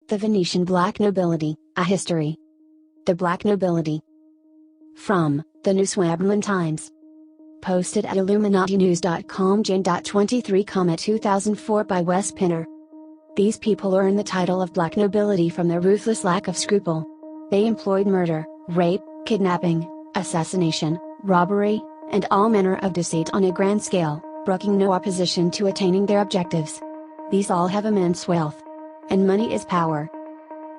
The Venetian Black Nobility, A History. The Black Nobility. From the New Swabman Times. Posted at illuminatinews.com Jan. 23, 2004 by Wes Pinner. These people earn the title of Black Nobility from their ruthless lack of scruple. They employed murder, rape, kidnapping, assassination, robbery, and all manner of deceit on a grand scale, brooking no opposition to attaining their objectives. These all have immense wealth. And money is power.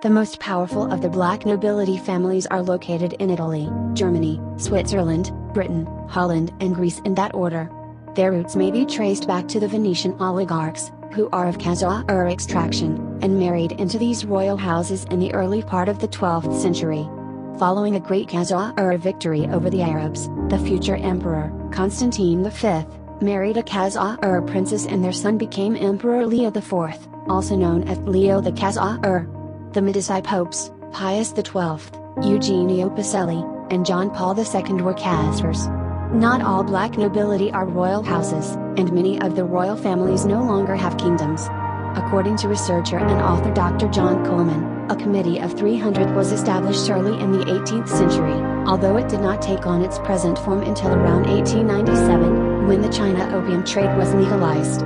The most powerful of the black nobility families are located in Italy, Germany, Switzerland, Britain, Holland and Greece in that order. Their roots may be traced back to the Venetian oligarchs, who are of Khazar extraction, and married into these royal houses in the early part of the 12th century. Following a great Khazar victory over the Arabs, the future emperor, Constantine V, married a Khazar princess and their son became Emperor Leo IV, also known as Leo the Khazar. The Medici popes, Pius XII, Eugenio Pacelli, and John Paul II were Khazars. Not all black nobility are royal houses, and many of the royal families no longer have kingdoms. According to researcher and author Dr. John Coleman, a committee of 300 was established early in the 18th century, although it did not take on its present form until around 1897, when the China opium trade was legalized.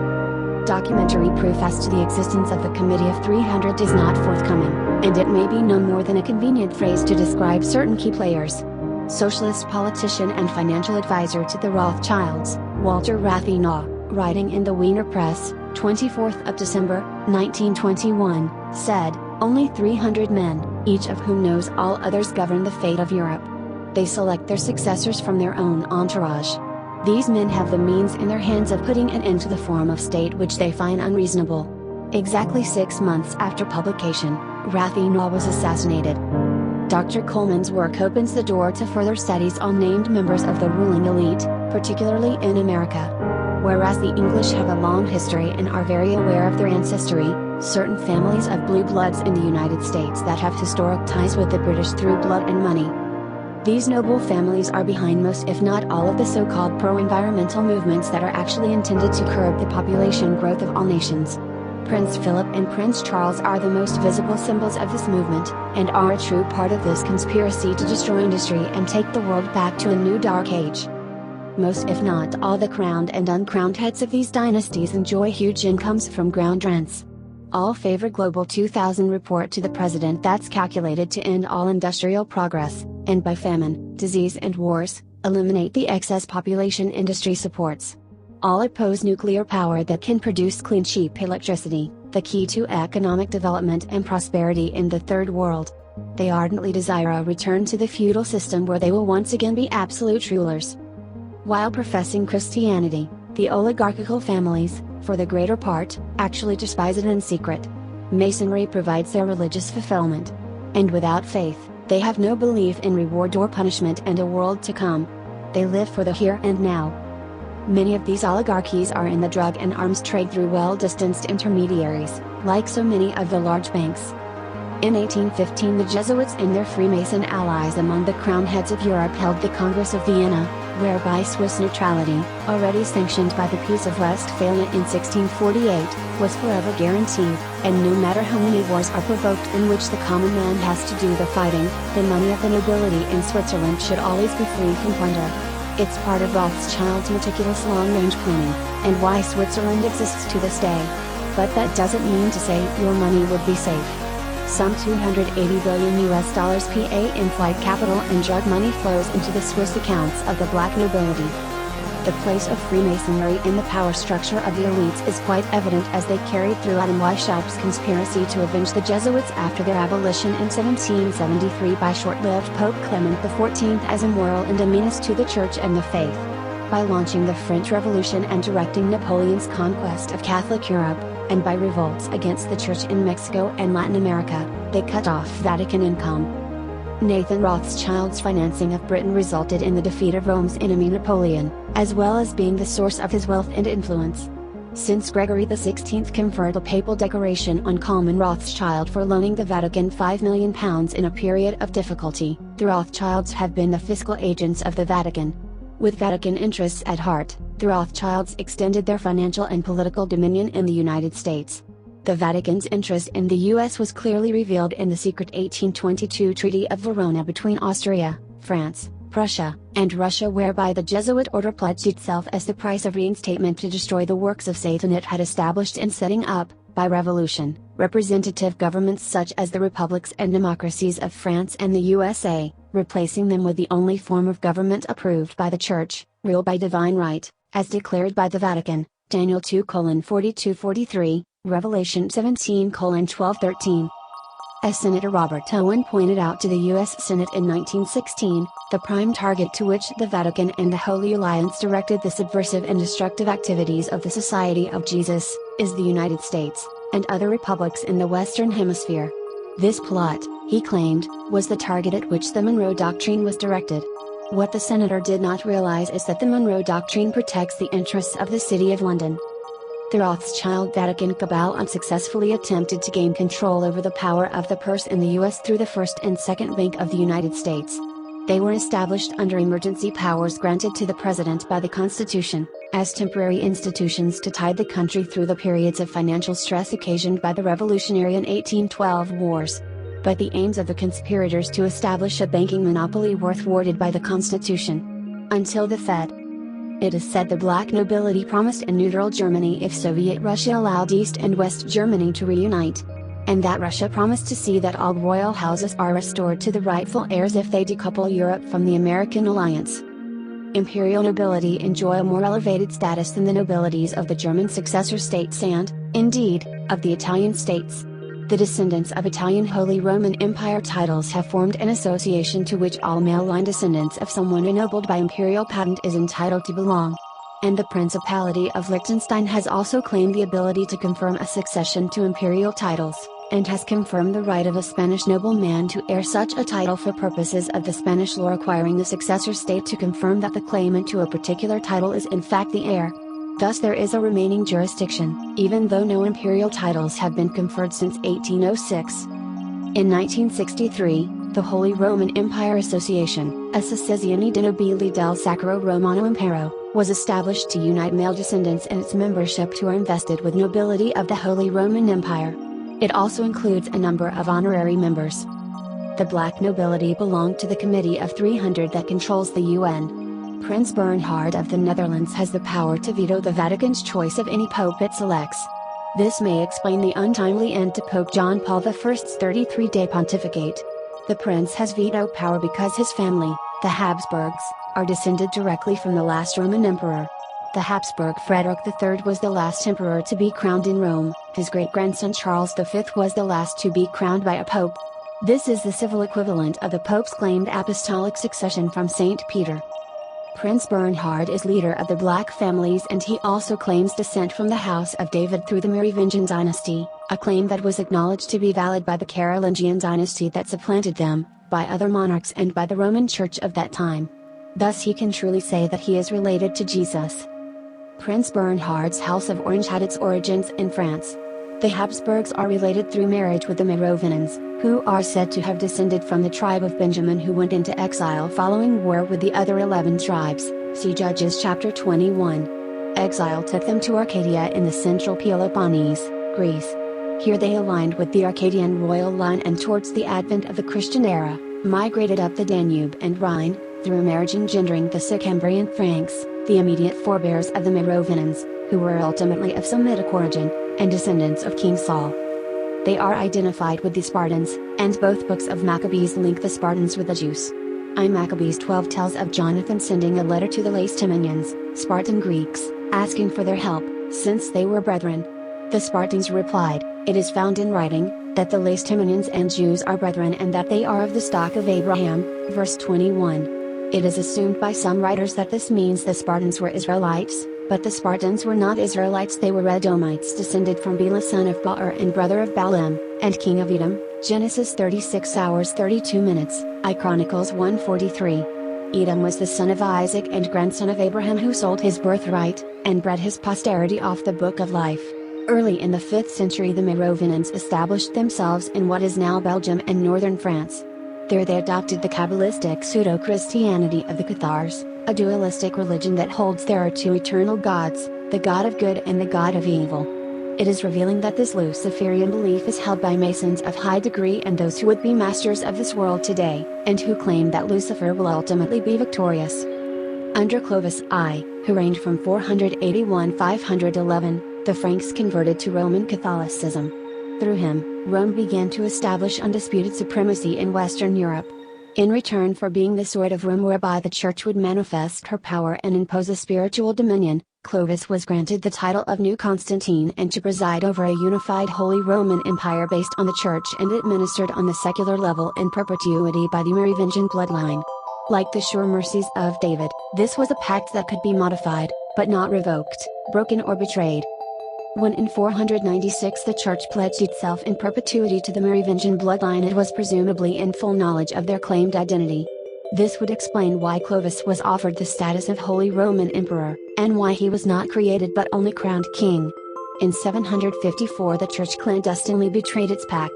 Documentary proof as to the existence of the Committee of 300 is not forthcoming, and it may be no more than a convenient phrase to describe certain key players. Socialist politician and financial advisor to the Rothschilds, Walter Rathenau, writing in the Wiener Press, 24th of December, 1921, said, "Only 300 men, each of whom knows all others govern the fate of Europe. They select their successors from their own entourage. These men have the means in their hands of putting an end to the form of state which they find unreasonable." Exactly 6 months after publication, Rathenau was assassinated. Dr. Coleman's work opens the door to further studies on named members of the ruling elite, particularly in America. Whereas the English have a long history and are very aware of their ancestry, certain families of blue bloods in the United States that have historic ties with the British through blood and money. These noble families are behind most if not all of the so-called pro-environmental movements that are actually intended to curb the population growth of all nations. Prince Philip and Prince Charles are the most visible symbols of this movement, and are a true part of this conspiracy to destroy industry and take the world back to a new dark age. Most if not all the crowned and uncrowned heads of these dynasties enjoy huge incomes from ground rents. All favor Global 2000 report to the president that's calculated to end all industrial progress, and by famine, disease and wars, eliminate the excess population industry supports. All oppose nuclear power that can produce clean cheap electricity, the key to economic development and prosperity in the third world. They ardently desire a return to the feudal system where they will once again be absolute rulers. While professing Christianity, the oligarchical families, for the greater part, actually despise it in secret. Masonry provides their religious fulfillment. And without faith, they have no belief in reward or punishment and a world to come. They live for the here and now. Many of these oligarchies are in the drug and arms trade through well-distanced intermediaries, like so many of the large banks. In 1815 the Jesuits and their Freemason allies among the crown heads of Europe held the Congress of Vienna, whereby Swiss neutrality, already sanctioned by the Peace of Westphalia in 1648, was forever guaranteed, and no matter how many wars are provoked in which the common man has to do the fighting, the money of the nobility in Switzerland should always be free from plunder. It's part of Rothschild's meticulous long-range planning, and why Switzerland exists to this day. But that doesn't mean to say your money would be safe. Some $280 billion PA in flight capital and drug money flows into the Swiss accounts of the black nobility. The place of Freemasonry in the power structure of the elites is quite evident as they carried through Adam Weishaupt's conspiracy to avenge the Jesuits after their abolition in 1773 by short-lived Pope Clement XIV as immoral and a menace to the Church and the faith. By launching the French Revolution and directing Napoleon's conquest of Catholic Europe, and by revolts against the Church in Mexico and Latin America, they cut off Vatican income. Nathan Rothschild's financing of Britain resulted in the defeat of Rome's enemy Napoleon, as well as being the source of his wealth and influence. Since Gregory XVI conferred a papal decoration on Coleman Rothschild for loaning the Vatican £5 million in a period of difficulty, the Rothschilds have been the fiscal agents of the Vatican. With Vatican interests at heart, the Rothschilds extended their financial and political dominion in the United States. The Vatican's interest in the U.S. was clearly revealed in the secret 1822 Treaty of Verona between Austria, France, Prussia, and Russia, whereby the Jesuit order pledged itself as the price of reinstatement to destroy the works of Satan it had established in setting up, by revolution, representative governments such as the republics and democracies of France and the USA, replacing them with the only form of government approved by the Church, rule by divine right, as declared by the Vatican, Daniel 2:42-43, Revelation 17:12-13. As Senator Robert Owen pointed out to the U.S. Senate in 1916, the prime target to which the Vatican and the Holy Alliance directed the subversive and destructive activities of the Society of Jesus, is the United States, and other republics in the Western Hemisphere. This plot, he claimed, was the target at which the Monroe Doctrine was directed. What the senator did not realize is that the Monroe Doctrine protects the interests of the City of London. The Rothschild Vatican cabal unsuccessfully attempted to gain control over the power of the purse in the U.S. through the First and Second Bank of the United States. They were established under emergency powers granted to the President by the Constitution, as temporary institutions to tide the country through the periods of financial stress occasioned by the Revolutionary and 1812 wars. But the aims of the conspirators to establish a banking monopoly were thwarted by the Constitution. Until the Fed. It is said the black nobility promised a neutral Germany if Soviet Russia allowed East and West Germany to reunite. And that Russia promised to see that all royal houses are restored to the rightful heirs if they decouple Europe from the American alliance. Imperial nobility enjoy a more elevated status than the nobilities of the German successor states and, indeed, of the Italian states. The descendants of Italian Holy Roman Empire titles have formed an association to which all male line descendants of someone ennobled by imperial patent is entitled to belong. And the Principality of Liechtenstein has also claimed the ability to confirm a succession to imperial titles, and has confirmed the right of a Spanish nobleman to heir such a title for purposes of the Spanish law requiring the successor state to confirm that the claimant to a particular title is in fact the heir. Thus there is a remaining jurisdiction, even though no imperial titles have been conferred since 1806. In 1963, the Holy Roman Empire Association, Associazione di Nobili del Sacro Romano Impero, was established to unite male descendants and its membership who are invested with nobility of the Holy Roman Empire. It also includes a number of honorary members. The black nobility belong to the Committee of 300 that controls the UN. Prince Bernhard of the Netherlands has the power to veto the Vatican's choice of any pope it selects. This may explain the untimely end to Pope John Paul I's 33-day pontificate. The prince has veto power because his family, the Habsburgs, are descended directly from the last Roman emperor. The Habsburg Frederick III was the last emperor to be crowned in Rome, his great-grandson Charles V was the last to be crowned by a pope. This is the civil equivalent of the pope's claimed apostolic succession from St. Peter. Prince Bernhard is leader of the black families and he also claims descent from the House of David through the Merovingian dynasty, a claim that was acknowledged to be valid by the Carolingian dynasty that supplanted them, by other monarchs and by the Roman Church of that time. Thus he can truly say that he is related to Jesus. Prince Bernhard's House of Orange had its origins in France. The Habsburgs are related through marriage with the Merovingians, who are said to have descended from the tribe of Benjamin who went into exile following war with the other 11 tribes, see Judges chapter 21. Exile took them to Arcadia in the central Peloponnese, Greece. Here they aligned with the Arcadian royal line and towards the advent of the Christian era, migrated up the Danube and Rhine, through marriage engendering the Sicambrian Franks, the immediate forebears of the Merovingians, who were ultimately of Semitic origin, and descendants of King Saul. They are identified with the Spartans, and both books of Maccabees link the Spartans with the Jews. I Maccabees 12 tells of Jonathan sending a letter to the Lacedaemonians, Spartan Greeks, asking for their help, since they were brethren. The Spartans replied, "It is found in writing, that the Lacedaemonians and Jews are brethren and that they are of the stock of Abraham," verse 21. It is assumed by some writers that this means the Spartans were Israelites, but the Spartans were not Israelites, they were Edomites descended from Bela son of Baar and brother of Balaam, and king of Edom, Genesis 36:32. I Chronicles 1:43. Edom was the son of Isaac and grandson of Abraham who sold his birthright, and bred his posterity off the book of life. Early in the 5th century the Merovingians established themselves in what is now Belgium and northern France. There they adopted the Kabbalistic pseudo-Christianity of the Cathars, a dualistic religion that holds there are two eternal gods, the God of good and the God of evil. It is revealing that this Luciferian belief is held by Masons of high degree and those who would be masters of this world today, and who claim that Lucifer will ultimately be victorious. Under Clovis I, who reigned from 481–511, the Franks converted to Roman Catholicism. Through him, Rome began to establish undisputed supremacy in Western Europe. In return for being the sword of Rome whereby the Church would manifest her power and impose a spiritual dominion, Clovis was granted the title of New Constantine and to preside over a unified Holy Roman Empire based on the Church and administered on the secular level in perpetuity by the Merovingian bloodline. Like the sure mercies of David, this was a pact that could be modified, but not revoked, broken or betrayed. When in 496 the Church pledged itself in perpetuity to the Merovingian bloodline, it was presumably in full knowledge of their claimed identity. This would explain why Clovis was offered the status of Holy Roman Emperor, and why he was not created but only crowned king. In 754 the Church clandestinely betrayed its pact.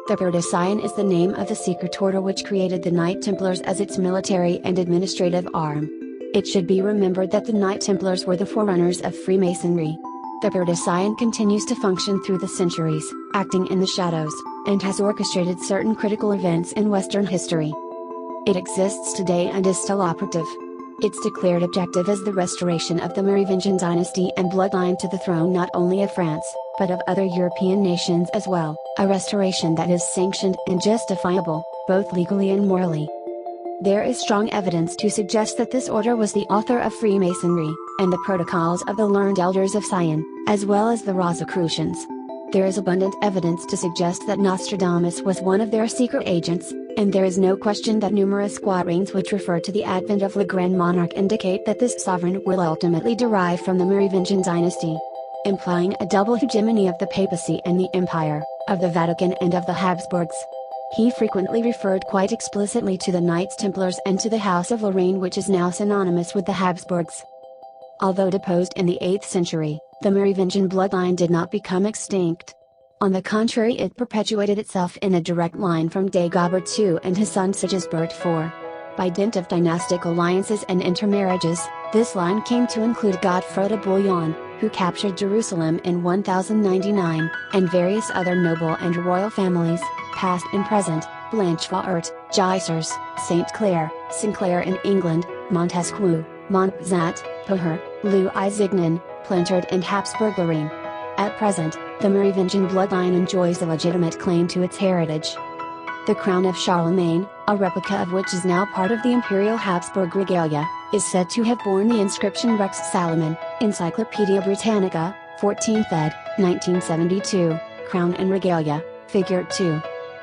The Paradisian is the name of the secret order which created the Knight Templars as its military and administrative arm. It should be remembered that the Knight Templars were the forerunners of Freemasonry. The Paradisian continues to function through the centuries, acting in the shadows, and has orchestrated certain critical events in Western history. It exists today and is still operative. Its declared objective is the restoration of the Merovingian dynasty and bloodline to the throne not only of France, but of other European nations as well, a restoration that is sanctioned and justifiable, both legally and morally. There is strong evidence to suggest that this order was the author of Freemasonry, and the protocols of the learned elders of Sion, as well as the Rosicrucians. There is abundant evidence to suggest that Nostradamus was one of their secret agents, and there is no question that numerous quatrains which refer to the advent of the Grand Monarch indicate that this sovereign will ultimately derive from the Merovingian dynasty, implying a double hegemony of the papacy and the empire, of the Vatican and of the Habsburgs. He frequently referred quite explicitly to the Knights Templars and to the House of Lorraine, which is now synonymous with the Habsburgs. Although deposed in the 8th century, the Merovingian bloodline did not become extinct. On the contrary, it perpetuated itself in a direct line from Dagobert II and his son Sigisbert IV. By dint of dynastic alliances and intermarriages, this line came to include Godfrey de Bouillon, who captured Jerusalem in 1099, and various other noble and royal families, past and present, Blanchefort, Gysers, St. Clair, Sinclair in England, Montesquieu, Montpezat, Poher, Louis-Zignan, Plantard and Habsburg-Lorraine. At present, the Merovingian bloodline enjoys a legitimate claim to its heritage. The crown of Charlemagne, a replica of which is now part of the Imperial Habsburg regalia, is said to have borne the inscription Rex Salomon, Encyclopaedia Britannica, 14th ed., 1972, Crown and Regalia, Figure 2.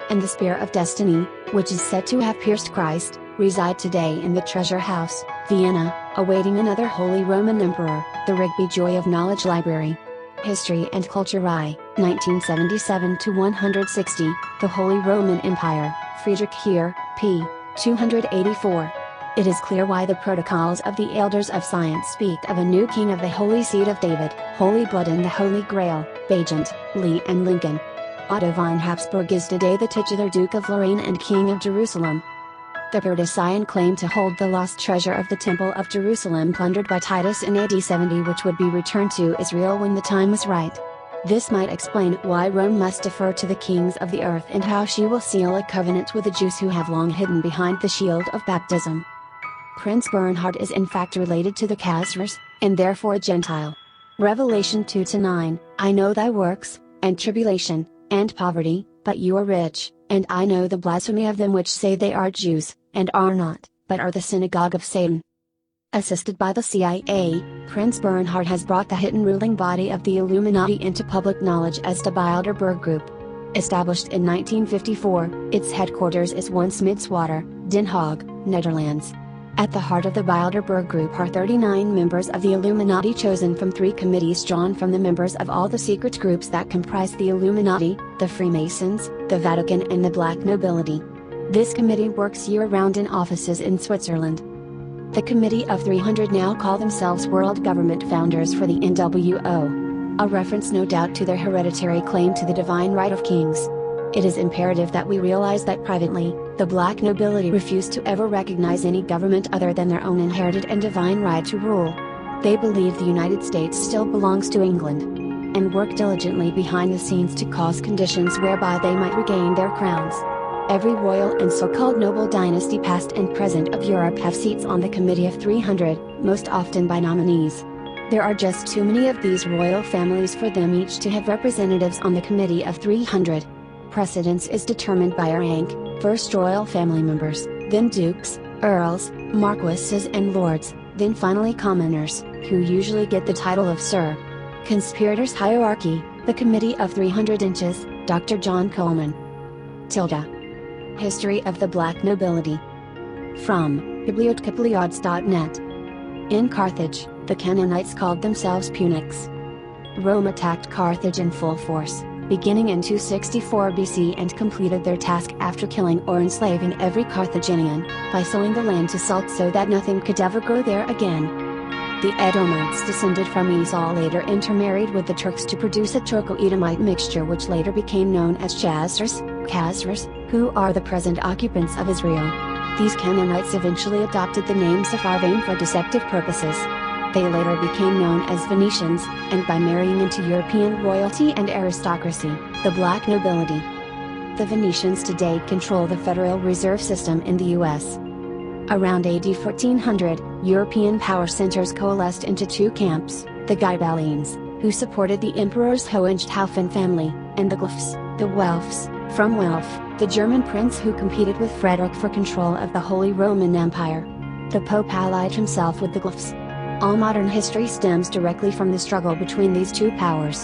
And the Spear of Destiny, which is said to have pierced Christ, reside today in the Treasure House, Vienna, awaiting another Holy Roman Emperor, the Rigby Joy of Knowledge Library. History and Culture I, 1977–160, The Holy Roman Empire, Friedrich Heer, p. 284. It is clear why the protocols of the Elders of Science speak of a new king of the Holy Seed of David, Holy Blood and the Holy Grail, Bagent, Lee and Lincoln. Otto von Habsburg is today the titular Duke of Lorraine and King of Jerusalem. The Paradisian claimed to hold the lost treasure of the Temple of Jerusalem plundered by Titus in AD 70, which would be returned to Israel when the time was right. This might explain why Rome must defer to the kings of the earth and how she will seal a covenant with the Jews who have long hidden behind the shield of baptism. Prince Bernhard is in fact related to the Khazars, and therefore a Gentile. Revelation 2–9, I know thy works, and tribulation, and poverty, but you are rich, and I know the blasphemy of them which say they are Jews, and are not, but are the synagogue of Satan. Assisted by the CIA, Prince Bernhard has brought the hidden ruling body of the Illuminati into public knowledge as the Bilderberg Group. Established in 1954, its headquarters is once Midswater, Den Haag, Netherlands. At the heart of the Bilderberg Group are 39 members of the Illuminati chosen from 3 committees drawn from the members of all the secret groups that comprise the Illuminati, the Freemasons, the Vatican and the Black Nobility. This committee works year-round in offices in Switzerland. The Committee of 300 now call themselves World Government Founders for the NWO. A reference no doubt to their hereditary claim to the divine right of kings. It is imperative that we realize that privately, the black nobility refuse to ever recognize any government other than their own inherited and divine right to rule. They believe the United States still belongs to England. and work diligently behind the scenes to cause conditions whereby they might regain their crowns. Every royal and so-called noble dynasty past and present of Europe have seats on the Committee of 300, most often by nominees. There are just too many of these royal families for them each to have representatives on the Committee of 300. Precedence is determined by rank, first royal family members, then dukes, earls, marquises and lords, then finally commoners, who usually get the title of Sir. Conspirators Hierarchy, the Committee of 300 Inches, Dr. John Coleman. History of the Black Nobility. From bibliotecapoliods.net. In Carthage, the Canaanites called themselves Punics. Rome attacked Carthage in full force, beginning in 264 BC and completed their task after killing or enslaving every Carthaginian, by sowing the land to salt so that nothing could ever grow there again. The Edomites descended from Esau later intermarried with the Turks to produce a Turco-Edomite mixture which later became known as Khazars, who are the present occupants of Israel. These Canaanites eventually adopted the name Sepharvaim for deceptive purposes. They later became known as Venetians, and by marrying into European royalty and aristocracy, the black nobility. The Venetians today control the Federal Reserve System in the U.S. Around AD 1400, European power centers coalesced into two camps, the Ghibellines, who supported the emperor's Hohenstaufen family, and the Guelphs, the Welfs, from Welf, the German prince who competed with Frederick for control of the Holy Roman Empire. The Pope allied himself with the Guelphs. All modern history stems directly from the struggle between these two powers.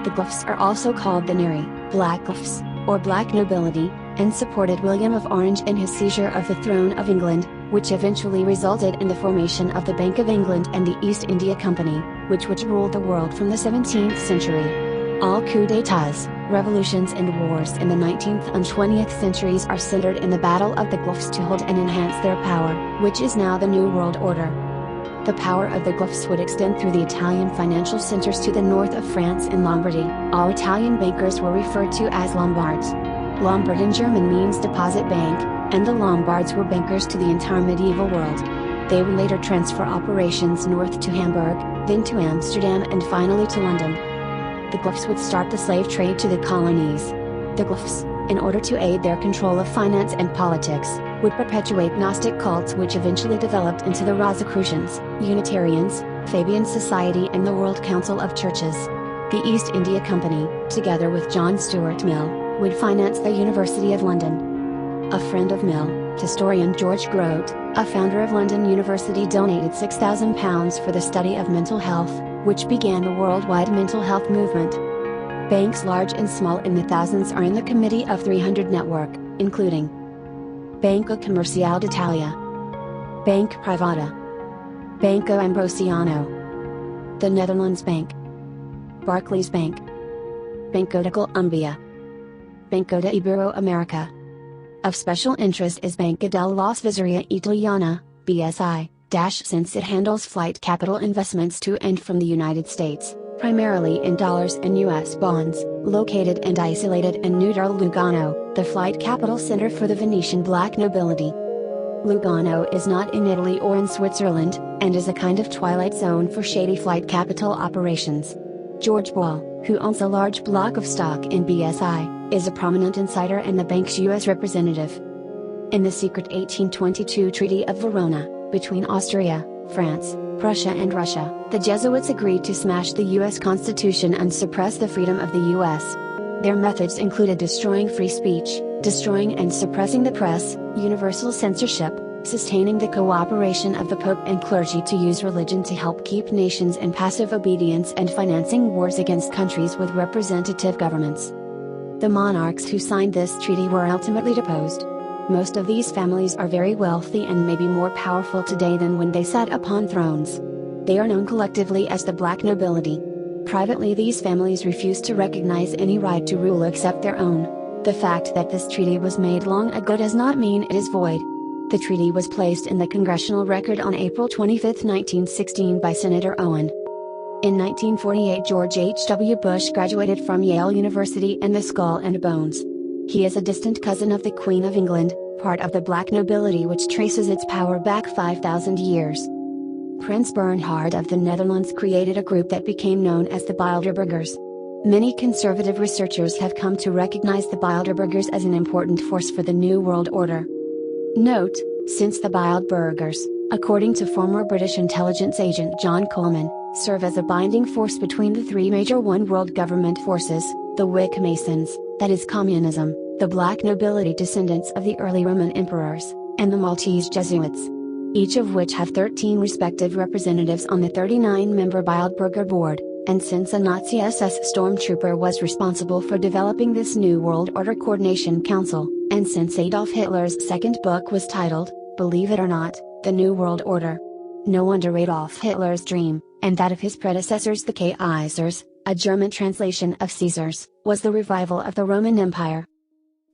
The Guelphs are also called the Neri, Black Guelphs, or Black Nobility, and supported William of Orange in his seizure of the throne of England, which eventually resulted in the formation of the Bank of England and the East India Company, which ruled the world from the 17th century. All coups d'états, revolutions and wars in the 19th and 20th centuries are centered in the battle of the Guelphs to hold and enhance their power, which is now the New World Order. The power of the Guelphs would extend through the Italian financial centers to the north of France and Lombardy. All Italian bankers were referred to as Lombards. Lombard in German means deposit bank, and the Lombards were bankers to the entire medieval world. They would later transfer operations north to Hamburg, then to Amsterdam and finally to London. The Guelphs would start the slave trade to the colonies. The Guelphs, in order to aid their control of finance and politics, would perpetuate Gnostic cults which eventually developed into the Rosicrucians, Unitarians, Fabian Society and the World Council of Churches. The East India Company, together with John Stuart Mill, would finance the University of London. A friend of Mill, historian George Grote, a founder of London University, donated £6,000 for the study of mental health, which began the worldwide mental health movement. Banks large and small in the thousands are in the Committee of 300 network, including Banco Comerciale d'Italia, Bank Privata, Banco Ambrosiano, the Netherlands Bank, Barclays Bank, Banco de Colombia, Banco de Iberoamerica. Of special interest is Banca della Svizzera Italiana, BSI, since it handles flight capital investments to and from the United States, primarily in dollars and U.S. bonds, located and isolated in Neutral Lugano, the flight capital center for the Venetian black nobility. Lugano is not in Italy or in Switzerland, and is a kind of twilight zone for shady flight capital operations. George Ball, who owns a large block of stock in BSI, is a prominent insider and the bank's U.S. representative. In the secret 1822 Treaty of Verona, between Austria, France, Prussia and Russia, the Jesuits agreed to smash the U.S. Constitution and suppress the freedom of the U.S. Their methods included destroying free speech, destroying and suppressing the press, universal censorship, sustaining the cooperation of the Pope and clergy to use religion to help keep nations in passive obedience, and financing wars against countries with representative governments. The monarchs who signed this treaty were ultimately deposed. Most of these families are very wealthy and may be more powerful today than when they sat upon thrones. They are known collectively as the black nobility. Privately, these families refuse to recognize any right to rule except their own. The fact that this treaty was made long ago does not mean it is void. The treaty was placed in the Congressional Record on April 25, 1916 by Senator Owen. In 1948, George H.W. Bush graduated from Yale University and the Skull and Bones. He is a distant cousin of the Queen of England, part of the black nobility which traces its power back 5,000 years. Prince Bernhard of the Netherlands created a group that became known as the Bilderbergers. Many conservative researchers have come to recognize the Bilderbergers as an important force for the New World Order. Note, since the Bilderbergers, according to former British intelligence agent John Coleman, serve as a binding force between the three major one world government forces, the Wick Masons, that is communism, the black nobility descendants of the early Roman emperors, and the Maltese Jesuits, each of which have 13 respective representatives on the 39-member Bilderberger board, and since a Nazi SS stormtrooper was responsible for developing this New World Order Coordination Council, and since Adolf Hitler's second book was titled, believe it or not, The New World Order. No wonder Adolf Hitler's dream, and that of his predecessors the Kaisers, a German translation of Caesars, was the revival of the Roman Empire.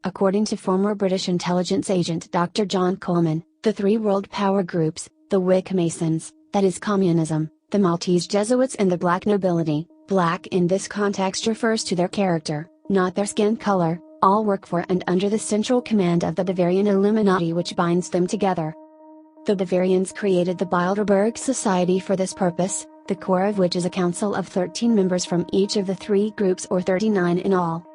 According to former British intelligence agent Dr. John Coleman, the three world power groups, the Wick Masons, that is communism, the Maltese Jesuits and the black nobility, black in this context refers to their character, not their skin color, all work for and under the central command of the Bavarian Illuminati which binds them together. The Bavarians created the Bilderberg Society for this purpose, the core of which is a council of 13 members from each of the three groups or 39 in all.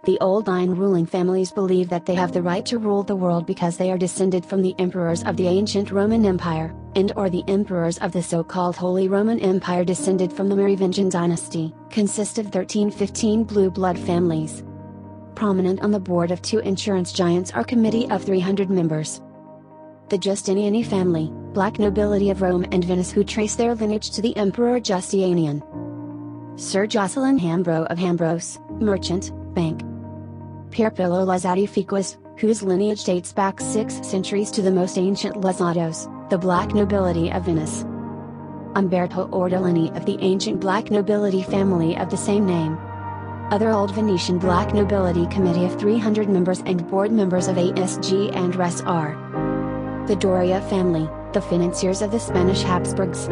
The old nine ruling families believe that they have the right to rule the world because they are descended from the emperors of the ancient Roman Empire, and/or the emperors of the so-called Holy Roman Empire descended from the Merovingian dynasty, consist of 13-15 blue blood families. Prominent on the board of two insurance giants are committee of 300 members. The Justiniani family, black nobility of Rome and Venice who trace their lineage to the Emperor Justinian. Sir Jocelyn Hambro of Hambros, merchant, bank. Pierpillo Lazzati Fiquas, whose lineage dates back 6 centuries to the most ancient Lazzatos, the black nobility of Venice. Umberto Ortolani of the ancient black nobility family of the same name. Other old Venetian black nobility committee of 300 members and board members of ASG and RES are the Doria family, the financiers of the Spanish Habsburgs.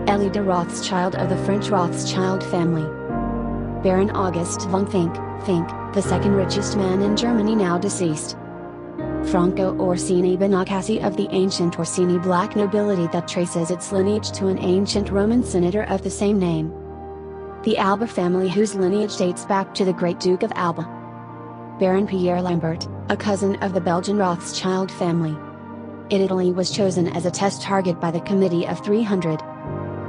Elie de Rothschild of the French Rothschild family. Baron August von Fink, the second richest man in Germany now deceased. Franco Orsini Benacassi of the ancient Orsini black nobility that traces its lineage to an ancient Roman senator of the same name. The Alba family whose lineage dates back to the great Duke of Alba. Baron Pierre Lambert, a cousin of the Belgian Rothschild family. Italy was chosen as a test target by the Committee of 300.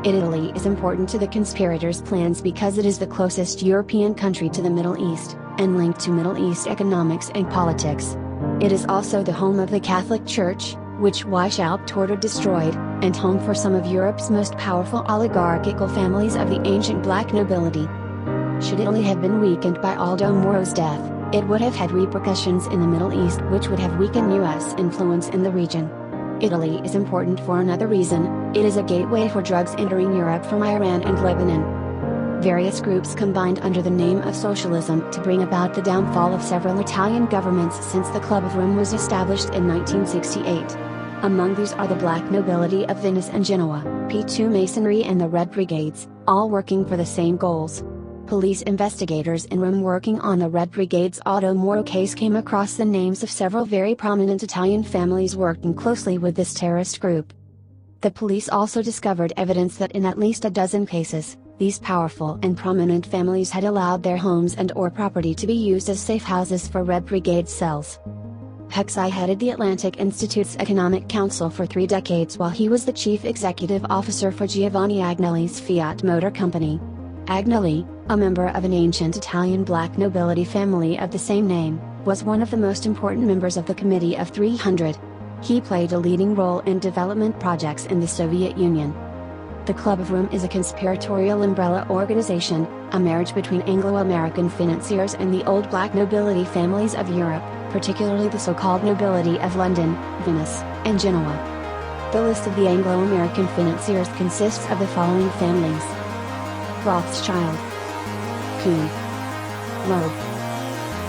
Italy is important to the conspirators' plans because it is the closest European country to the Middle East, and linked to Middle East economics and politics. It is also the home of the Catholic Church, which Weishaupt ordered destroyed, and home for some of Europe's most powerful oligarchical families of the ancient black nobility. Should Italy have been weakened by Aldo Moro's death, it would have had repercussions in the Middle East which would have weakened US influence in the region. Italy is important for another reason: it is a gateway for drugs entering Europe from Iran and Lebanon. Various groups combined under the name of socialism to bring about the downfall of several Italian governments since the Club of Rome was established in 1968. Among these are the Black Nobility of Venice and Genoa, P2 Masonry and the Red Brigades, all working for the same goals. Police investigators in Rome working on the Red Brigade's Aldo Moro case came across the names of several very prominent Italian families working closely with this terrorist group. The police also discovered evidence that in at least a dozen cases, these powerful and prominent families had allowed their homes and/or property to be used as safe houses for Red Brigade cells. Hexai headed the Atlantic Institute's Economic Council for 3 decades while he was the chief executive officer for Giovanni Agnelli's Fiat Motor Company. Agnelli, a member of an ancient Italian black nobility family of the same name, was one of the most important members of the Committee of 300. He played a leading role in development projects in the Soviet Union. The Club of Rome is a conspiratorial umbrella organization, a marriage between Anglo-American financiers and the old black nobility families of Europe, particularly the so-called nobility of London, Venice, and Genoa. The list of the Anglo-American financiers consists of the following families: Rothschild, Kuhn, Loeb,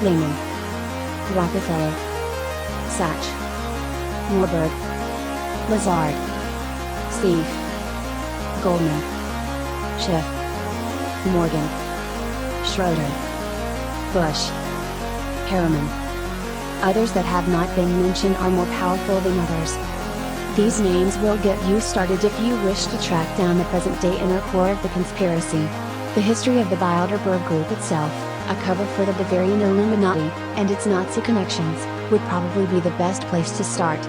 Lehman, Rockefeller, Sachs, Warburg, Lazard, Steve, Goldman, Schiff, Morgan, Schroeder, Bush, Harriman. Others that have not been mentioned are more powerful than others. These names will get you started if you wish to track down the present-day inner core of the conspiracy. The history of the Bilderberg Group itself, a cover for the Bavarian Illuminati, and its Nazi connections, would probably be the best place to start.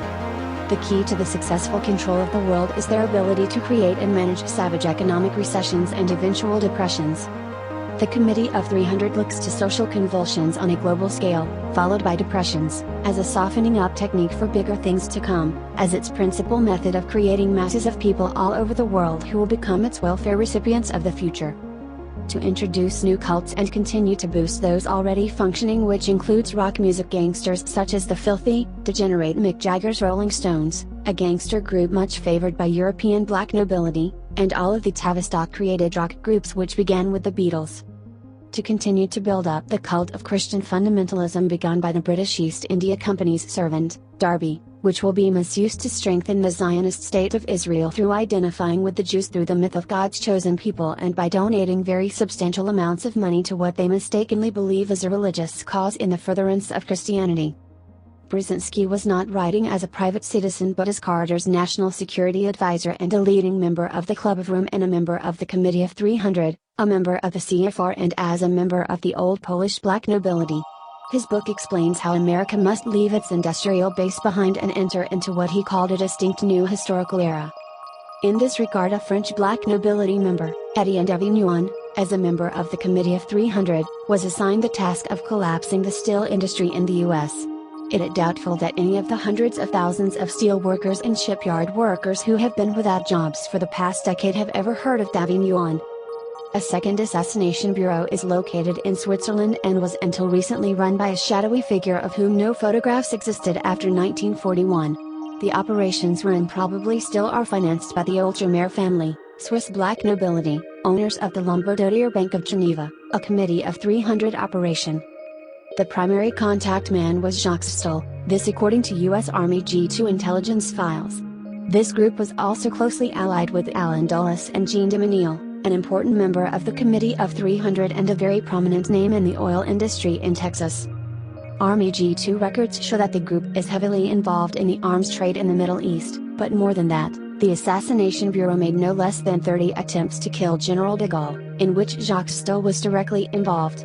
The key to the successful control of the world is their ability to create and manage savage economic recessions and eventual depressions. The Committee of 300 looks to social convulsions on a global scale, followed by depressions, as a softening up technique for bigger things to come, as its principal method of creating masses of people all over the world who will become its welfare recipients of the future. To introduce new cults and continue to boost those already functioning, which includes rock music gangsters such as the filthy, degenerate Mick Jagger's Rolling Stones, a gangster group much favored by European black nobility, and all of the Tavistock-created rock groups which began with the Beatles. To continue to build up the cult of Christian fundamentalism begun by the British East India Company's servant, Darby, which will be misused to strengthen the Zionist state of Israel through identifying with the Jews through the myth of God's chosen people and by donating very substantial amounts of money to what they mistakenly believe is a religious cause in the furtherance of Christianity. Brzezinski was not writing as a private citizen but as Carter's national security advisor and a leading member of the Club of Rome and a member of the Committee of 300, a member of the CFR and as a member of the old Polish black nobility. His book explains how America must leave its industrial base behind and enter into what he called a distinct new historical era. In this regard, a French black nobility member, Etienne d'Avignon, as a member of the Committee of 300, was assigned the task of collapsing the steel industry in the U.S. It is doubtful that any of the hundreds of thousands of steel workers and shipyard workers who have been without jobs for the past decade have ever heard of d'Avignon. A second assassination bureau is located in Switzerland and was until recently run by a shadowy figure of whom no photographs existed after 1941. The operations were and probably still are financed by the Ultramer family, Swiss black nobility, owners of the Lombardodier Bank of Geneva, a Committee of 300 operation. The primary contact man was Jacques Stoll, this according to U.S. Army G2 intelligence files. This group was also closely allied with Alan Dulles and Jean de Menil, an important member of the Committee of 300 and a very prominent name in the oil industry in Texas. Army G2 records show that the group is heavily involved in the arms trade in the Middle East, but more than that, the Assassination Bureau made no less than 30 attempts to kill General de Gaulle, in which Jacques Stoll was directly involved.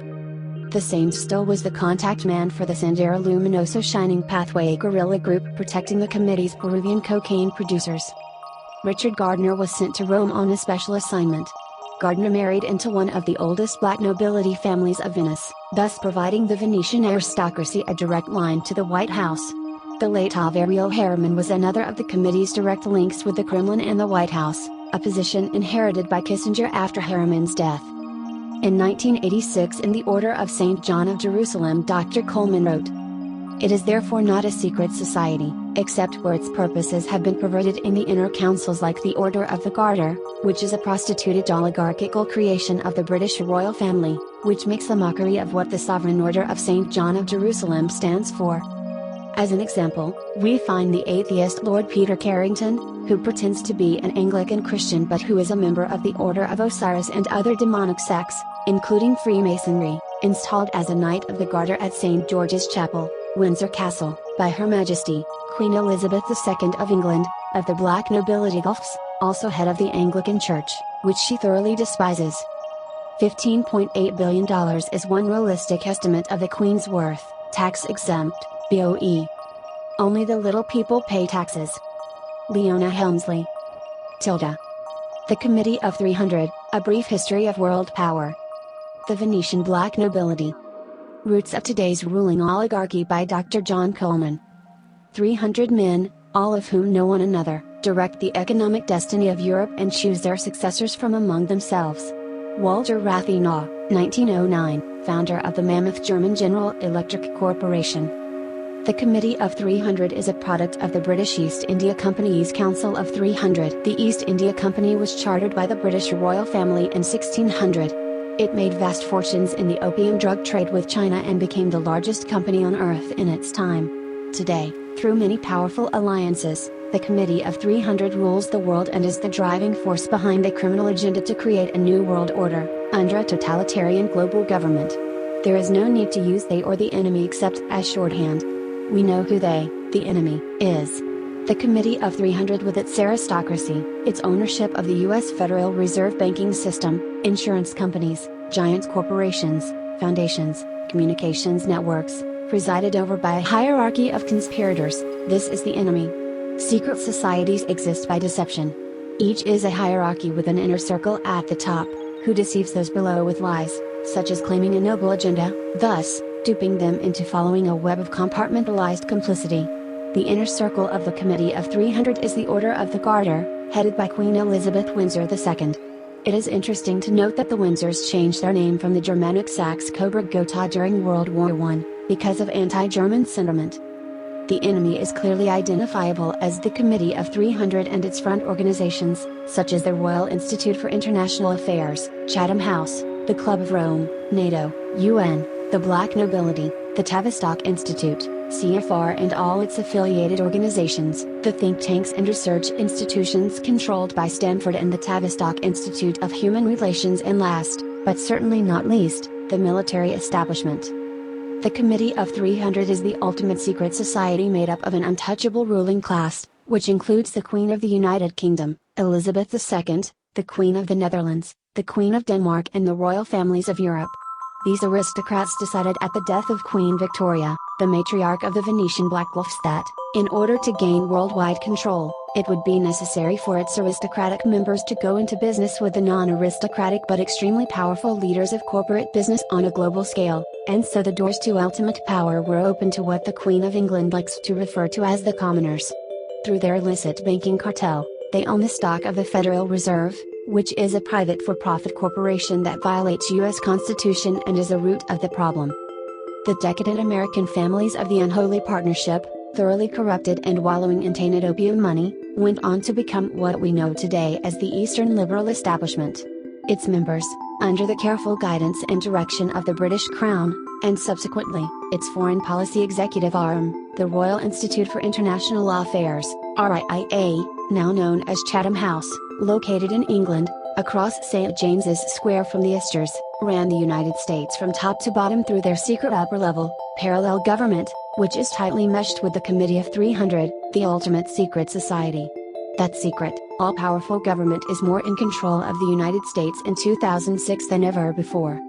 The same Stoll was the contact man for the Sendero Luminoso Shining Pathway guerrilla group protecting the Committee's Peruvian cocaine producers. Richard Gardner was sent to Rome on a special assignment. Gardner married into one of the oldest black nobility families of Venice, thus providing the Venetian aristocracy a direct line to the White House. The late Alvario Harriman was another of the Committee's direct links with the Kremlin and the White House, a position inherited by Kissinger after Harriman's death. In 1986, in the Order of St. John of Jerusalem, Dr. Coleman wrote, "It is therefore not a secret society, except where its purposes have been perverted in the inner councils like the Order of the Garter, which is a prostituted oligarchical creation of the British royal family, which makes a mockery of what the Sovereign Order of St. John of Jerusalem stands for." As an example, we find the atheist Lord Peter Carrington, who pretends to be an Anglican Christian but who is a member of the Order of Osiris and other demonic sects, including Freemasonry, installed as a Knight of the Garter at St. George's Chapel, Windsor Castle, by Her Majesty, Queen Elizabeth II of England, of the black nobility Guelphs, also head of the Anglican Church, which she thoroughly despises. $15.8 billion is one realistic estimate of the Queen's worth, tax-exempt, BOE. Only the little people pay taxes. Leona Helmsley. Tilda. The Committee of 300, A Brief History of World Power. The Venetian Black Nobility. Roots of Today's Ruling Oligarchy by Dr. John Coleman. 300 men, all of whom know one another, direct the economic destiny of Europe and choose their successors from among themselves. Walter Rathenau, 1909, founder of the mammoth German General Electric Corporation. The Committee of 300 is a product of the British East India Company's Council of 300. The East India Company was chartered by the British royal family in 1600. It made vast fortunes in the opium drug trade with China and became the largest company on earth in its time. Today, through many powerful alliances, the Committee of 300 rules the world and is the driving force behind the criminal agenda to create a new world order, under a totalitarian global government. There is no need to use they or the enemy except as shorthand. We know who they, the enemy, is. The Committee of 300, with its aristocracy, its ownership of the U.S. Federal Reserve banking system, insurance companies, giant corporations, foundations, communications networks, presided over by a hierarchy of conspirators. This is the enemy. Secret societies exist by deception. Each is a hierarchy with an inner circle at the top, who deceives those below with lies, such as claiming a noble agenda, thus, duping them into following a web of compartmentalized complicity. The inner circle of the Committee of 300 is the Order of the Garter, headed by Queen Elizabeth Windsor II. It is interesting to note that the Windsors changed their name from the Germanic Saxe-Coburg Gotha during World War I, because of anti-German sentiment. The enemy is clearly identifiable as the Committee of 300 and its front organizations, such as the Royal Institute for International Affairs, Chatham House, the Club of Rome, NATO, UN, the Black Nobility, the Tavistock Institute, CFR and all its affiliated organizations, the think tanks and research institutions controlled by Stanford and the Tavistock Institute of Human Relations, and last, but certainly not least, the military establishment. The Committee of 300 is the ultimate secret society made up of an untouchable ruling class, which includes the Queen of the United Kingdom, Elizabeth II, the Queen of the Netherlands, the Queen of Denmark and the royal families of Europe. These aristocrats decided at the death of Queen Victoria, the matriarch of the Venetian Black Wolves, that, in order to gain worldwide control, it would be necessary for its aristocratic members to go into business with the non-aristocratic but extremely powerful leaders of corporate business on a global scale, and so the doors to ultimate power were open to what the Queen of England likes to refer to as the commoners. Through their illicit banking cartel, they own the stock of the Federal Reserve, which is a private for-profit corporation that violates U.S. Constitution and is the root of the problem. The decadent American families of the unholy partnership, thoroughly corrupted and wallowing in tainted opium money, went on to become what we know today as the Eastern Liberal Establishment. Its members, under the careful guidance and direction of the British Crown, and subsequently, its foreign policy executive arm, the Royal Institute for International Affairs, RIIA, now known as Chatham House, located in England, across St. James's Square from the Astors, ran the United States from top to bottom through their secret upper-level, parallel government, which is tightly meshed with the Committee of 300, the ultimate secret society. That secret, all-powerful government is more in control of the United States in 2006 than ever before.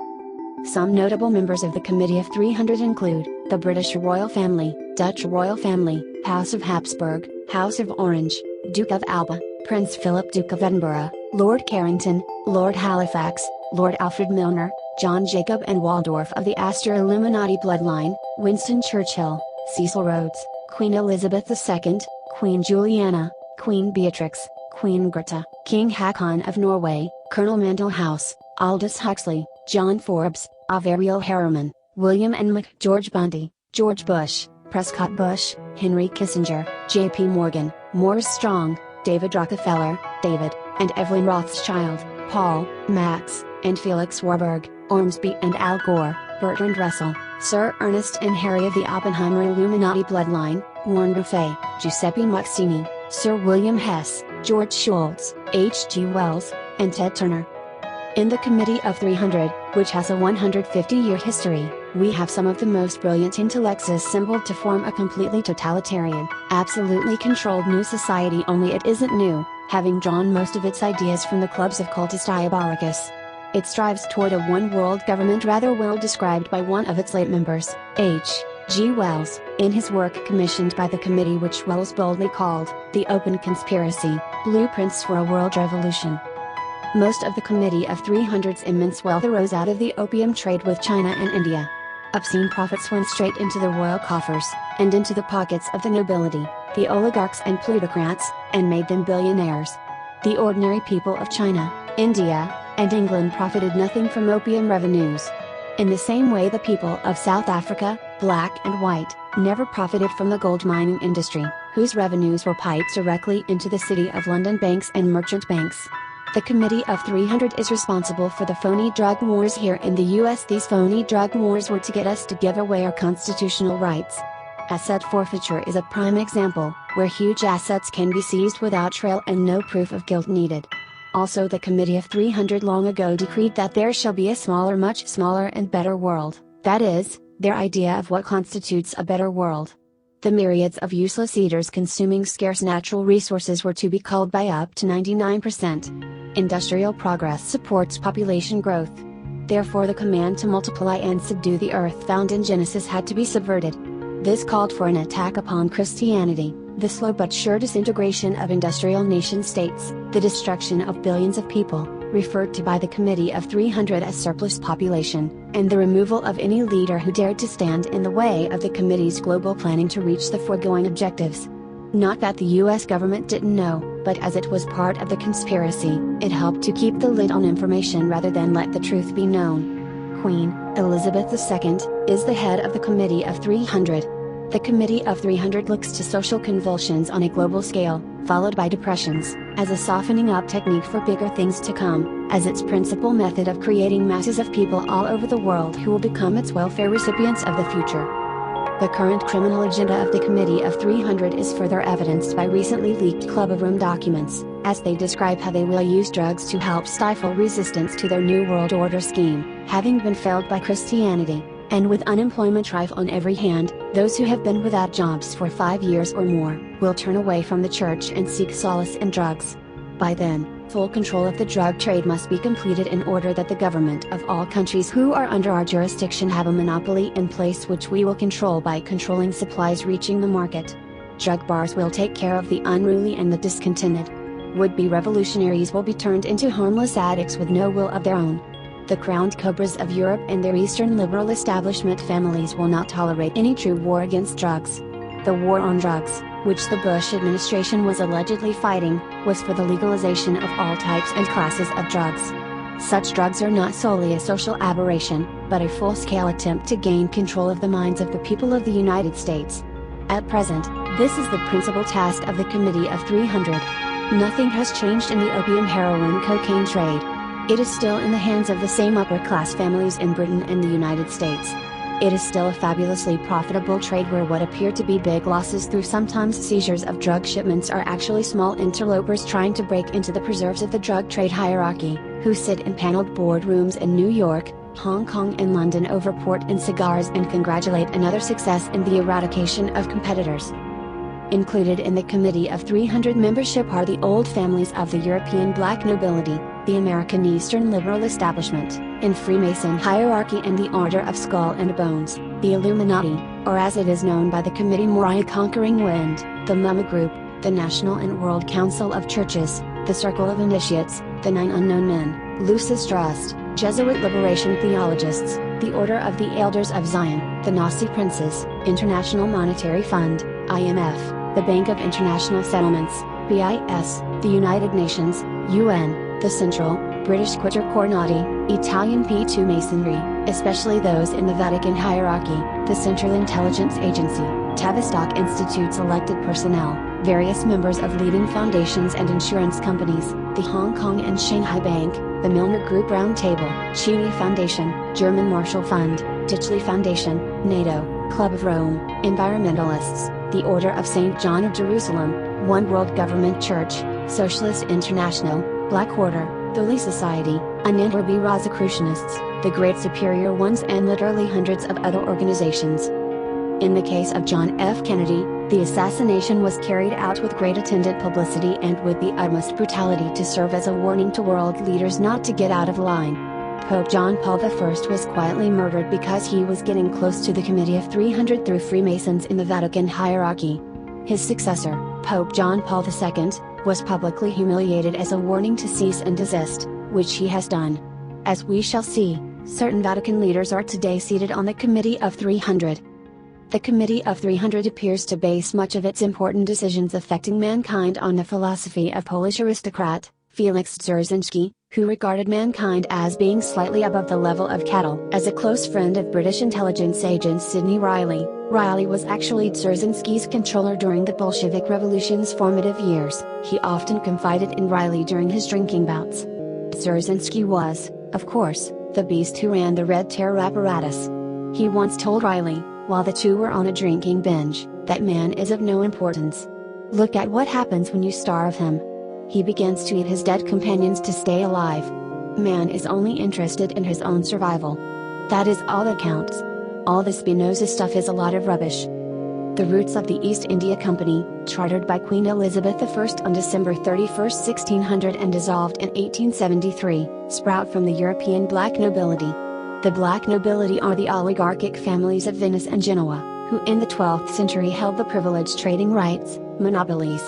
Some notable members of the Committee of 300 include, the British royal family, Dutch royal family, House of Habsburg, House of Orange, Duke of Alba, Prince Philip Duke of Edinburgh, Lord Carrington, Lord Halifax, Lord Alfred Milner, John Jacob and Waldorf of the Astor Illuminati bloodline, Winston Churchill, Cecil Rhodes, Queen Elizabeth II, Queen Juliana, Queen Beatrix, Queen Greta, King Haakon of Norway, Colonel Mandell House, Aldous Huxley, John Forbes, Averill Harriman, William and George Bundy, George Bush, Prescott Bush, Henry Kissinger, J.P. Morgan, Morris Strong, David Rockefeller, David, and Evelyn Rothschild, Paul, Max, and Felix Warburg, Ormsby and Al Gore, Bertrand Russell, Sir Ernest and Harry of the Oppenheimer Illuminati bloodline, Warren Buffett, Giuseppe Mazzini, Sir William Hess, George Shultz, H.G. Wells, and Ted Turner. In the Committee of 300, which has a 150-year history, we have some of the most brilliant intellects assembled to form a completely totalitarian, absolutely controlled new society. Only it isn't new, having drawn most of its ideas from the clubs of cultist diabolicus. It strives toward a one-world government, rather well described by one of its late members, H.G. Wells, in his work commissioned by the committee, which Wells boldly called, The Open Conspiracy, Blueprints for a World Revolution. Most of the Committee of 300's immense wealth arose out of the opium trade with China and India. Obscene profits went straight into the royal coffers, and into the pockets of the nobility, the oligarchs and plutocrats, and made them billionaires. The ordinary people of China, India, and England profited nothing from opium revenues. In the same way, the people of South Africa, black and white, never profited from the gold mining industry, whose revenues were piped directly into the City of London banks and merchant banks. The Committee of 300 is responsible for the phony drug wars here in the US. These phony drug wars were to get us to give away our constitutional rights. Asset forfeiture is a prime example, where huge assets can be seized without trail and no proof of guilt needed. Also, the Committee of 300 long ago decreed that there shall be a smaller, much smaller and better world, that is, their idea of what constitutes a better world. The myriads of useless eaters consuming scarce natural resources were to be culled by up to 99%. Industrial progress supports population growth. Therefore the command to multiply and subdue the earth found in Genesis had to be subverted. This called for an attack upon Christianity, the slow but sure disintegration of industrial nation-states, the destruction of billions of people, referred to by the Committee of 300 as surplus population, and the removal of any leader who dared to stand in the way of the committee's global planning to reach the foregoing objectives. Not that the US government didn't know, but as it was part of the conspiracy, it helped to keep the lid on information rather than let the truth be known. Queen Elizabeth II is the head of the Committee of 300. The Committee of 300 looks to social convulsions on a global scale, followed by depressions, as a softening up technique for bigger things to come, as its principal method of creating masses of people all over the world who will become its welfare recipients of the future. The current criminal agenda of the Committee of 300 is further evidenced by recently leaked Club of Rome documents, as they describe how they will use drugs to help stifle resistance to their New World Order scheme, having been failed by Christianity. And with unemployment rife on every hand, those who have been without jobs for 5 years or more, will turn away from the church and seek solace in drugs. By then, full control of the drug trade must be completed in order that the government of all countries who are under our jurisdiction have a monopoly in place which we will control by controlling supplies reaching the market. Drug bars will take care of the unruly and the discontented. Would-be revolutionaries will be turned into harmless addicts with no will of their own. The crowned cobras of Europe and their Eastern liberal establishment families will not tolerate any true war against drugs. The war on drugs, which the Bush administration was allegedly fighting, was for the legalization of all types and classes of drugs. Such drugs are not solely a social aberration, but a full-scale attempt to gain control of the minds of the people of the United States. At present, this is the principal task of the Committee of 300. Nothing has changed in the opium heroin cocaine trade. It is still in the hands of the same upper-class families in Britain and the United States. It is still a fabulously profitable trade where what appear to be big losses through sometimes seizures of drug shipments are actually small interlopers trying to break into the preserves of the drug trade hierarchy, who sit in paneled boardrooms in New York, Hong Kong and London over port and cigars and congratulate another success in the eradication of competitors. Included in the Committee of 300 membership are the old families of the European black nobility, the American Eastern liberal establishment, in Freemason hierarchy and the Order of Skull and Bones, the Illuminati, or as it is known by the Committee Moriah Conquering Wind, the Mumma Group, the National and World Council of Churches, the Circle of Initiates, the Nine Unknown Men, Lucis Trust, Jesuit Liberation Theologists, the Order of the Elders of Zion, the Nazi Princes, International Monetary Fund, IMF, the Bank of International Settlements, BIS, the United Nations, UN, the Central, British Quitter Coronati, Italian P2 Masonry, especially those in the Vatican hierarchy, the Central Intelligence Agency, Tavistock Institute's elected personnel, various members of leading foundations and insurance companies, the Hong Kong and Shanghai Bank, the Milner Group Roundtable, Cheney Foundation, German Marshall Fund, Ditchley Foundation, NATO, Club of Rome, environmentalists, the Order of St. John of Jerusalem, One World Government Church, Socialist International, Black Order, the Lee Society, Anandra Rosicrucianists, the Great Superior Ones and literally hundreds of other organizations. In the case of John F. Kennedy, the assassination was carried out with great attendant publicity and with the utmost brutality to serve as a warning to world leaders not to get out of line. Pope John Paul I was quietly murdered because he was getting close to the Committee of 300 through Freemasons in the Vatican hierarchy. His successor, Pope John Paul II, was publicly humiliated as a warning to cease and desist, which he has done. As we shall see, certain Vatican leaders are today seated on the Committee of 300. The Committee of 300 appears to base much of its important decisions affecting mankind on the philosophy of Polish aristocrat, Felix Dzerzhinsky, who regarded mankind as being slightly above the level of cattle. As a close friend of British intelligence agent Sidney Riley, Riley was actually Dzerzhinsky's controller during the Bolshevik Revolution's formative years. He often confided in Riley during his drinking bouts. Dzerzhinsky was, of course, the beast who ran the Red Terror apparatus. He once told Riley, while the two were on a drinking binge, that man is of no importance. Look at what happens when you starve him. He begins to eat his dead companions to stay alive. Man is only interested in his own survival. That is all that counts. All the Spinoza stuff is a lot of rubbish. The roots of the East India Company, chartered by Queen Elizabeth I on December 31, 1600 and dissolved in 1873, sprout from the European black nobility. The black nobility are the oligarchic families of Venice and Genoa, who in the 12th century held the privileged trading rights, monopolies.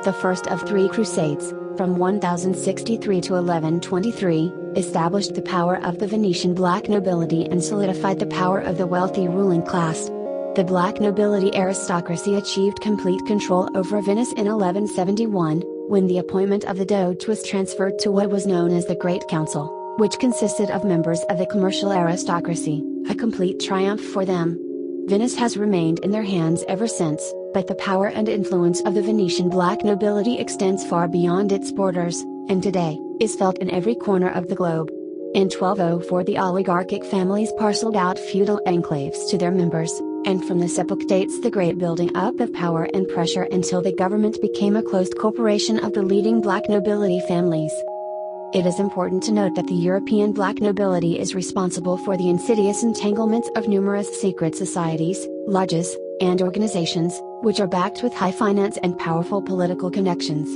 The first of three crusades, from 1063 to 1123, established the power of the Venetian black nobility and solidified the power of the wealthy ruling class. The black nobility aristocracy achieved complete control over Venice in 1171, when the appointment of the Doge was transferred to what was known as the Great Council, which consisted of members of the commercial aristocracy, a complete triumph for them. Venice has remained in their hands ever since, but the power and influence of the Venetian black nobility extends far beyond its borders, and today, is felt in every corner of the globe. In 1204 the oligarchic families parceled out feudal enclaves to their members, and from this epoch dates the great building up of power and pressure until the government became a closed corporation of the leading black nobility families. It is important to note that the European black nobility is responsible for the insidious entanglements of numerous secret societies, lodges, and organizations, which are backed with high finance and powerful political connections.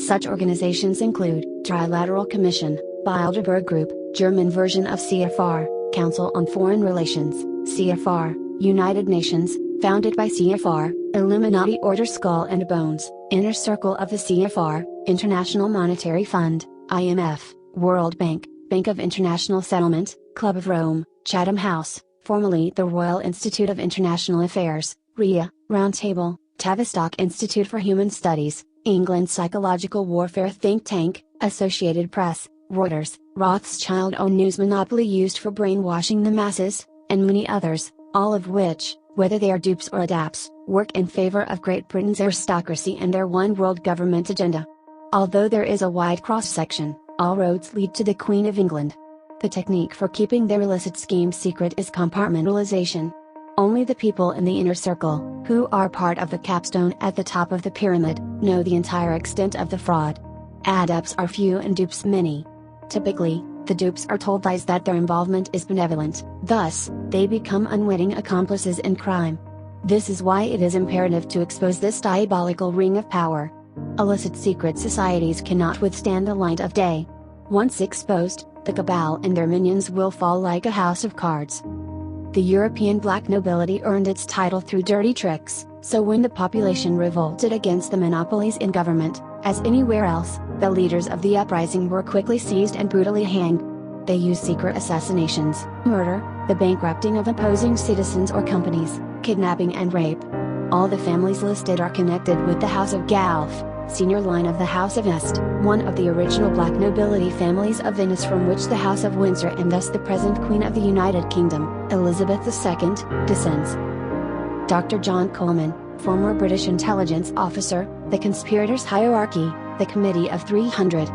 Such organizations include Trilateral Commission, Bilderberg Group, German version of CFR, Council on Foreign Relations, CFR, United Nations, founded by CFR, Illuminati Order Skull and Bones, Inner Circle of the CFR, International Monetary Fund, IMF, World Bank, Bank of International Settlement, Club of Rome, Chatham House, formerly the Royal Institute of International Affairs, RIA, Round Table, Tavistock Institute for Human Studies, England Psychological Warfare Think Tank, Associated Press, Reuters, Rothschild-owned news monopoly used for brainwashing the masses, and many others, all of which, whether they are dupes or adapts, work in favor of Great Britain's aristocracy and their one world government agenda. Although there is a wide cross-section, all roads lead to the Queen of England. The technique for keeping their illicit scheme secret is compartmentalization. Only the people in the inner circle, who are part of the capstone at the top of the pyramid, know the entire extent of the fraud. Adepts are few and dupes many. Typically, the dupes are told lies that their involvement is benevolent, thus, they become unwitting accomplices in crime. This is why it is imperative to expose this diabolical ring of power. Illicit secret societies cannot withstand the light of day. Once exposed, the cabal and their minions will fall like a house of cards. The European black nobility earned its title through dirty tricks, so when the population revolted against the monopolies in government, as anywhere else, the leaders of the uprising were quickly seized and brutally hanged. They used secret assassinations, murder, the bankrupting of opposing citizens or companies, kidnapping and rape. All the families listed are connected with the House of Guelph, senior line of the House of Este, one of the original black nobility families of Venice from which the House of Windsor and thus the present Queen of the United Kingdom, Elizabeth II, descends. Dr. John Coleman, former British intelligence officer, The Conspirators' Hierarchy, The Committee of 300.